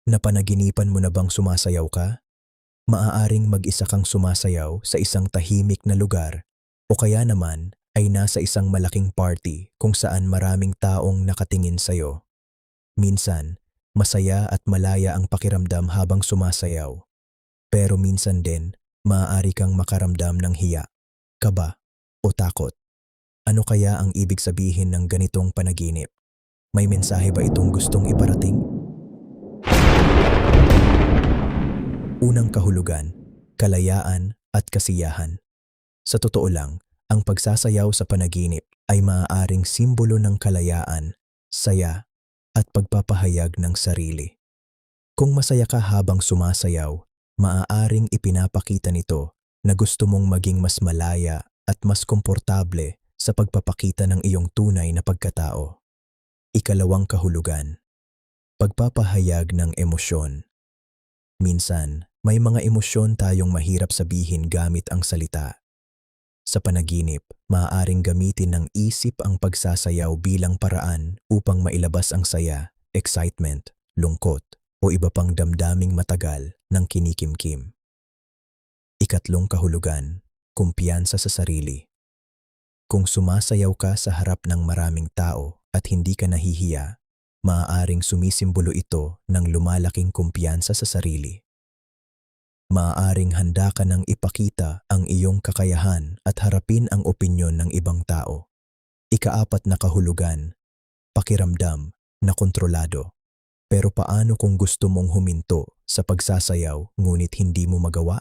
Napanaginipan mo na bang sumasayaw ka? Maaaring mag-isa kang sumasayaw sa isang tahimik na lugar o kaya naman ay nasa isang malaking party kung saan maraming taong nakatingin sa'yo. Minsan, masaya at malaya ang pakiramdam habang sumasayaw. Pero minsan din, maaari kang makaramdam ng hiya, kaba o takot. Ano kaya ang ibig sabihin ng ganitong panaginip? May mensahe ba itong gustong iparating? Unang kahulugan, kalayaan at kasiyahan. Sa totoo lang, ang pagsasayaw sa panaginip ay maaaring simbolo ng kalayaan, saya, at pagpapahayag ng sarili. Kung masaya ka habang sumasayaw, maaaring ipinapakita nito na gusto mong maging mas malaya at mas komportable sa pagpapakita ng iyong tunay na pagkatao. Ikalawang kahulugan, pagpapahayag ng emosyon. Minsan, may mga emosyon tayong mahirap sabihin gamit ang salita. Sa panaginip, maaaring gamitin ng isip ang pagsasayaw bilang paraan upang mailabas ang saya, excitement, lungkot, o iba pang damdaming matagal ng kinikimkim. Ikatlong kahulugan, kumpiyansa sa sarili. Kung sumasayaw ka sa harap ng maraming tao at hindi ka nahihiya, maaaring sumisimbolo ito ng lumalaking kumpiyansa sa sarili. Maaaring handa ka ng ipakita ang iyong kakayahan at harapin ang opinyon ng ibang tao. Ikaapat na kahulugan, pakiramdam na kontrolado. Pero paano kung gusto mong huminto sa pagsasayaw ngunit hindi mo magawa?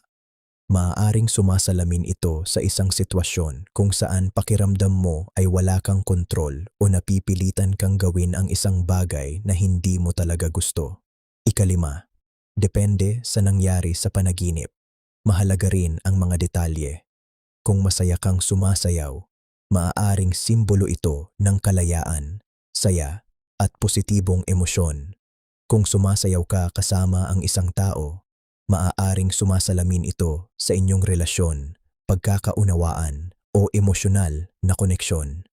Maaaring sumasalamin ito sa isang sitwasyon kung saan pakiramdam mo ay wala kang kontrol o napipilitan kang gawin ang isang bagay na hindi mo talaga gusto. Ikalima, depende sa nangyari sa panaginip. Mahalaga rin ang mga detalye. Kung masaya kang sumasayaw, maaaring simbolo ito ng kalayaan, saya, at positibong emosyon. Kung sumasayaw ka kasama ang isang tao, maaaring sumasalamin ito sa inyong relasyon, pagkakaunawaan, o emosyonal na koneksyon.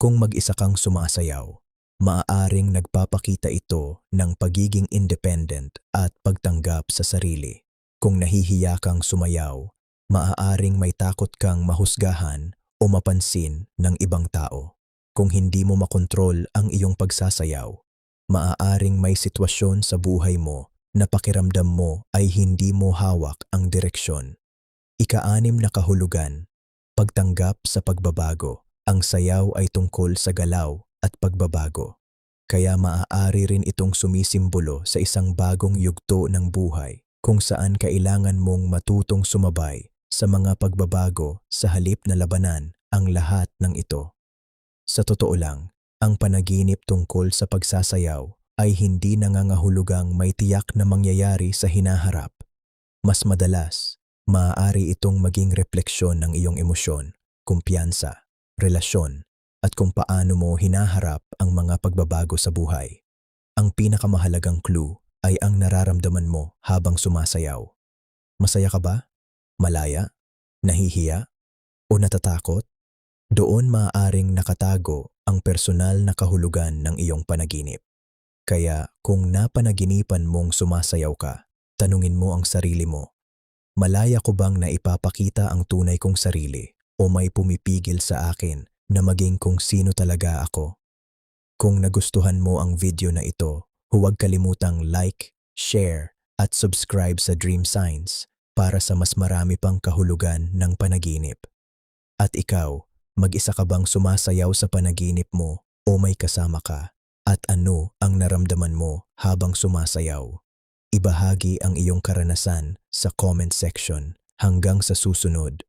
Kung mag-isa kang sumasayaw, maaaring nagpapakita ito ng pagiging independent at pagtanggap sa sarili. Kung nahihiya kang sumayaw, maaaring may takot kang mahusgahan o mapansin ng ibang tao. Kung hindi mo makontrol ang iyong pagsasayaw, maaaring may sitwasyon sa buhay mo na pakiramdam mo ay hindi mo hawak ang direksyon. Ika-anim na kahulugan, pagtanggap sa pagbabago. Ang sayaw ay tungkol sa galaw at pagbabago. Kaya maaari rin itong sumisimbolo sa isang bagong yugto ng buhay kung saan kailangan mong matutong sumabay sa mga pagbabago sa halip na labanan ang lahat ng ito. Sa totoo lang, ang panaginip tungkol sa pagsasayaw ay hindi nangangahulugang may tiyak na mangyayari sa hinaharap. Mas madalas, maaari itong maging refleksyon ng iyong emosyon, kumpiyansa, relasyon, at kung paano mo hinaharap ang mga pagbabago sa buhay. Ang pinakamahalagang clue ay ang nararamdaman mo habang sumasayaw. Masaya ka ba? Malaya? Nahihiya? O natatakot? Doon maaaring nakatago ang personal na kahulugan ng iyong panaginip. Kaya kung napanaginipan mong sumasayaw ka, tanungin mo ang sarili mo, malaya ko bang naipapakita ang tunay kong sarili o may pumipigil sa akin na maging kung sino talaga ako? Kung nagustuhan mo ang video na ito, huwag kalimutang like, share at subscribe sa Dream Signs para sa mas marami pang kahulugan ng panaginip. At ikaw, mag-isa ka bang sumasayaw sa panaginip mo o may kasama ka? At ano ang naramdaman mo habang sumasayaw? Ibahagi ang iyong karanasan sa comment section. Hanggang sa susunod.